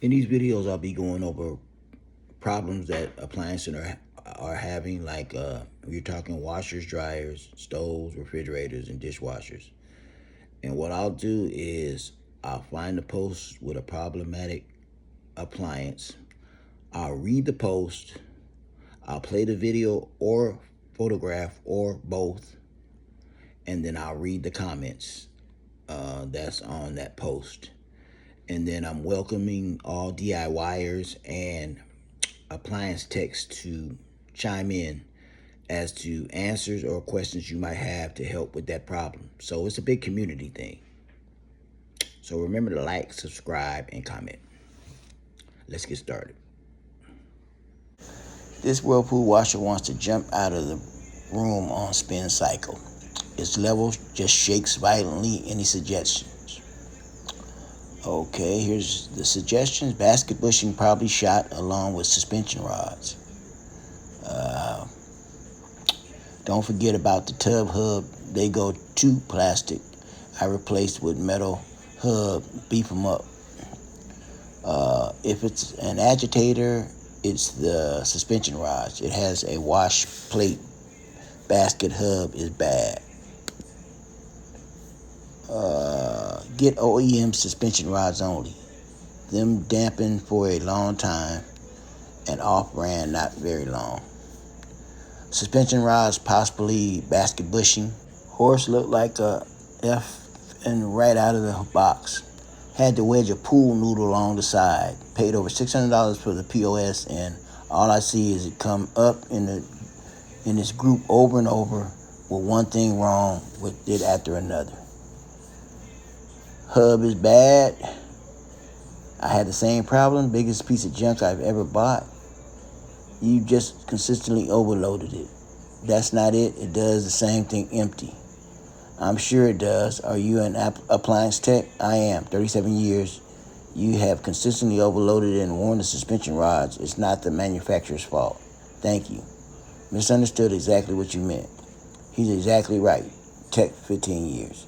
In these videos, I'll be going over problems that appliances are having, like you're talking washers, dryers, stoves, refrigerators, and dishwashers. And what I'll do is I'll find a post with a problematic appliance. I'll read the post. I'll play the video or photograph or both, and then I'll read the comments that's on that post. And then I'm welcoming all DIYers and appliance techs to chime in as to answers or questions you might have to help with that problem. So it's a big community thing. So remember to like, subscribe, and comment. Let's get started. This Whirlpool washer wants to jump out of the room on spin cycle. Its level just shakes violently. Any suggestions? Okay, here's the suggestions. Basket bushing probably shot along with suspension rods. Don't forget about the tub hub. They go to plastic. I replaced with metal hub. Beef them up. If it's an agitator, it's the suspension rods. It has a wash plate. Basket hub is bad. Get OEM suspension rods only. Them dampen for a long time and off-brand not very long. Suspension rods possibly basket bushing. Horse looked like a F and right out of the box. Had to wedge a pool noodle along the side. Paid over $600 for the POS, and all I see is it come up in this group over and over with one thing wrong with it after another. Hub is bad. I had the same problem. Biggest piece of junk I've ever bought. You just consistently overloaded it. That's not it. It does the same thing empty. I'm sure it does. Are you an appliance tech? I am. 37 years. You have consistently overloaded and worn the suspension rods. It's not the manufacturer's fault. Thank you. Misunderstood exactly what you meant. He's exactly right. Tech 15 years.